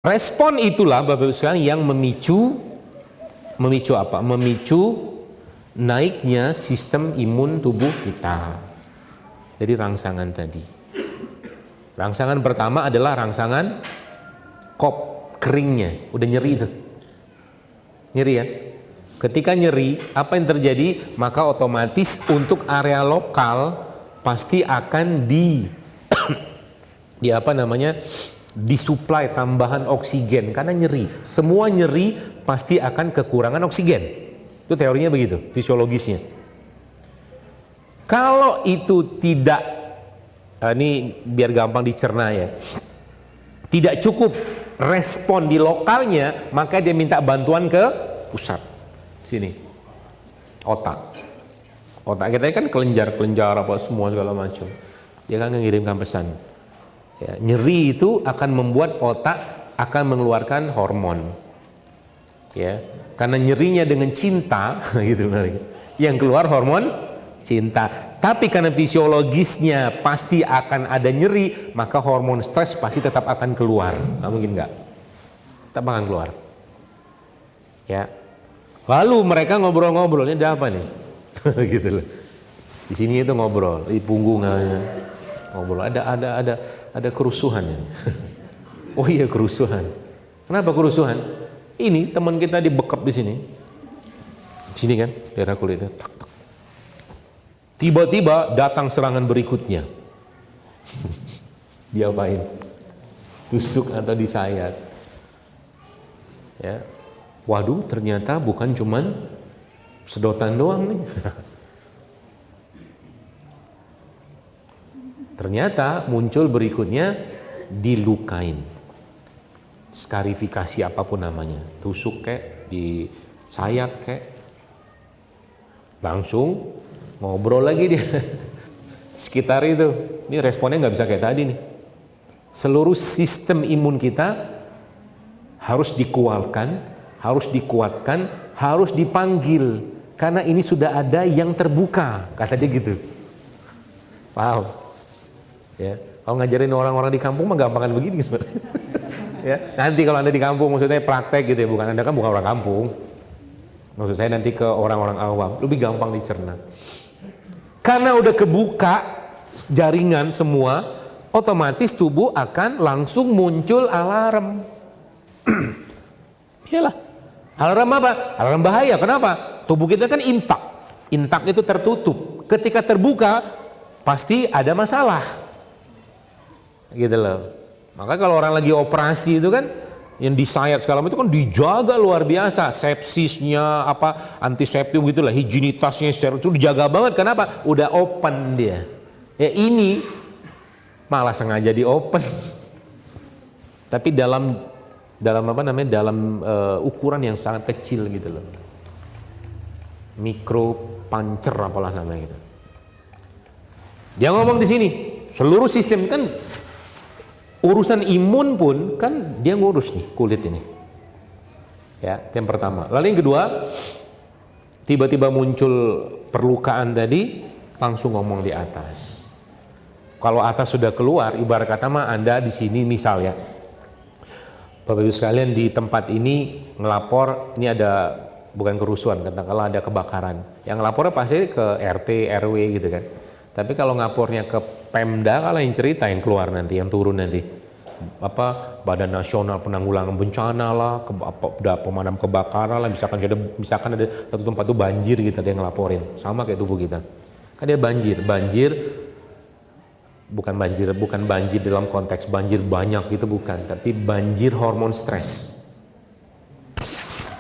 Respon itulah Bapak Ibu sekalian yang memicu apa? Memicu naiknya sistem imun tubuh kita. Jadi rangsangan tadi. Rangsangan pertama adalah rangsangan kop keringnya, udah nyeri itu. Nyeri ya? Ketika nyeri, apa yang terjadi? Maka otomatis untuk area lokal pasti akan disuplai tambahan oksigen karena nyeri. Semua nyeri pasti akan kekurangan oksigen. Itu teorinya begitu, fisiologisnya. Kalau itu tidak, ini biar gampang dicerna ya, tidak cukup respon di lokalnya, maka dia minta bantuan ke pusat. Sini, otak kita kan kelenjar apa semua segala macam. Dia kan mengirimkan pesan. Ya, nyeri itu akan membuat otak akan mengeluarkan hormon. Ya, karena nyerinya dengan cinta, gitu. Yang keluar hormon cinta. Tapi karena fisiologisnya pasti akan ada nyeri, maka hormon stres pasti tetap akan keluar. Nggak mungkin nggak, tetap akan keluar. Ya. Lalu mereka ngobrol-ngobrolnya ada apa nih? Gitu loh. Di sini itu ngobrol, di punggung ngobrol. Ada kerusuhan. Oh iya, kerusuhan. Kenapa kerusuhan? Ini teman kita dibekap di sini. Sini kan, daerah kulit itu. Tiba-tiba datang serangan berikutnya. Diapain? Tusuk atau disayat. Ya. Waduh, ternyata bukan cuman sedotan doang nih. Ternyata muncul berikutnya dilukain. Skarifikasi apapun namanya. Tusuk kek, disayat kek. Langsung ngobrol lagi dia. Sekitar itu. Ini responnya nggak bisa kayak tadi nih. Seluruh sistem imun kita harus dikuatkan, harus dipanggil, karena ini sudah ada yang terbuka, kata dia gitu. Wow. Ya, kalau ngajarin orang-orang di kampung mah gampangan begini sebenarnya. Ya, nanti kalau Anda di kampung, maksudnya praktek gitu ya, Anda kan bukan orang kampung. Maksud saya nanti ke orang-orang awam, lebih gampang dicerna. Karena udah kebuka jaringan semua, otomatis tubuh akan langsung muncul alarm. Iyalah. Alarm apa? Alarm bahaya. Kenapa? Tubuh kita kan intak. Intak itu tertutup. Ketika terbuka, pasti ada masalah. Gitu loh. Maka kalau orang lagi operasi itu kan, yang disayat segala macam itu kan dijaga luar biasa. Sepsisnya, antiseptik gitulah, higienitasnya itu dijaga banget. Kenapa? Udah open dia. Ya ini malah sengaja di open. Tapi dalam ukuran yang sangat kecil gitu loh. Mikro puncher apalah namanya gitu. Dia ngomong di sini, seluruh sistem kan urusan imun pun kan dia ngurus nih kulit ini. Ya, yang pertama. Lalu yang kedua, tiba-tiba muncul perlukaan tadi, langsung ngomong di atas. Kalau atas sudah keluar, ibarat kata mah Anda di sini misalnya, Bapak Ibu sekalian di tempat ini ngelapor, ini ada bukan kerusuhan, katakanlah ada kebakaran. Yang ngelapornya pasti ke RT, RW gitu kan. Tapi kalau ngapornya ke Pemda, kalau yang cerita yang keluar nanti, yang turun nanti. Badan Nasional Penanggulangan Bencana lah, pemadam kebakaran lah, misalkan ada satu tempat tuh banjir gitu, dia ngelaporin. Sama kayak tubuh kita. Kan dia banjir bukan banjir dalam konteks banjir banyak gitu, bukan, tapi banjir hormon stres.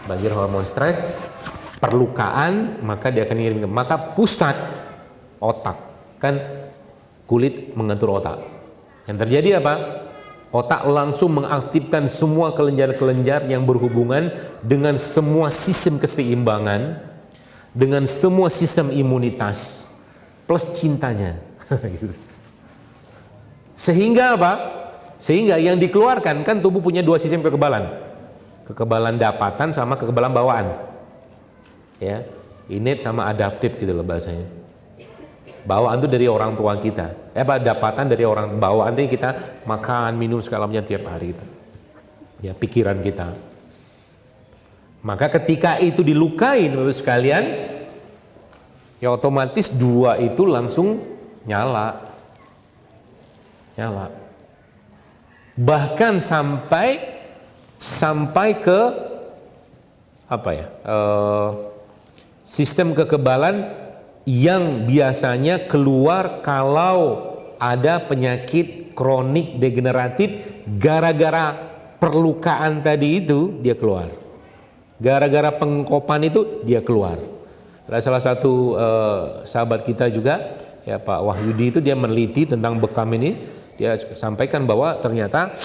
Banjir hormon stres, perlukaan, maka dia akan ngirim ke mata pusat otak. Kan kulit mengatur otak. Yang terjadi apa? Otak langsung mengaktifkan semua kelenjar-kelenjar yang berhubungan dengan semua sistem keseimbangan, dengan semua sistem imunitas, plus cintanya. Sehingga apa? Sehingga yang dikeluarkan, kan tubuh punya dua sistem kekebalan. Kekebalan dapatan sama kekebalan bawaan. Ya, innate sama adaptif gitu loh bahasanya. Bawaan itu dari orang tua kita. Dapatan dari orang bawaan itu kita makan, minum segala macam tiap hari itu. ya pikiran kita. Maka ketika itu dilukai menurut sekalian, ya otomatis 2 itu langsung nyala. Bahkan sampai ke apa ya? Sistem kekebalan yang biasanya keluar kalau ada penyakit kronik degeneratif, gara-gara perlukaan tadi itu dia keluar. Gara-gara pengkopan itu dia keluar. Ada salah satu sahabat kita juga, ya Pak Wahyudi, itu dia meneliti tentang bekam ini. Dia sampaikan bahwa ternyata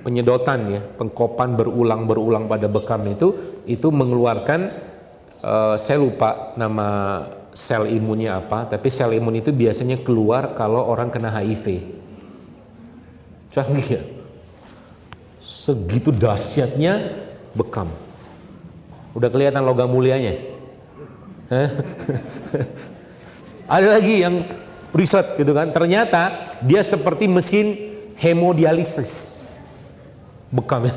penyedotan ya, pengkopan berulang pada bekam itu mengeluarkan, saya lupa nama sel imunnya apa, tapi sel imun itu biasanya keluar kalau orang kena HIV. Canggih ya? Segitu dahsyatnya bekam. Udah kelihatan logam mulianya. Ada lagi yang riset gitu kan, ternyata dia seperti mesin hemodialisis bekamnya.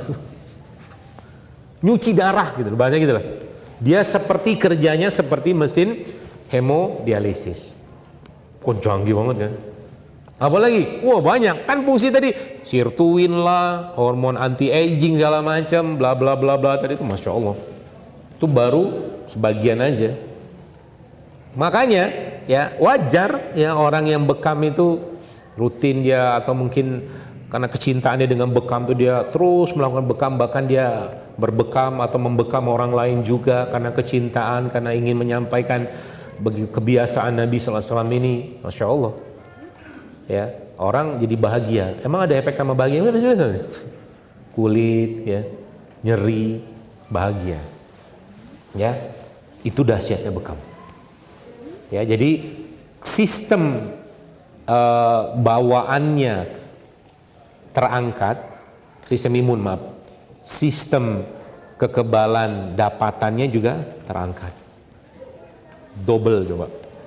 Nyuci darah gitu, bahasanya gitu lah. Dia seperti kerjanya seperti mesin hemodialisis. Kok canggih banget kan? Apalagi, wah banyak kan fungsi tadi, sirtuin lah, hormon anti aging segala macam, bla bla bla bla tadi itu, masya Allah. Itu baru sebagian aja. Makanya ya wajar ya orang yang bekam itu rutin dia, atau mungkin karena kecintaannya dengan bekam itu dia terus melakukan bekam, bahkan dia berbekam atau membekam orang lain juga karena kecintaan, karena ingin menyampaikan kebiasaan Nabi SAW ini, masya Allah. Ya, orang jadi bahagia. Emang ada efek sama bahagia? Kulit ya, nyeri, bahagia. Ya, itu dahsyatnya bekam. Ya, jadi sistem bawaannya terangkat, sistem imun maaf, sistem kekebalan dapatannya juga terangkat. Double coba.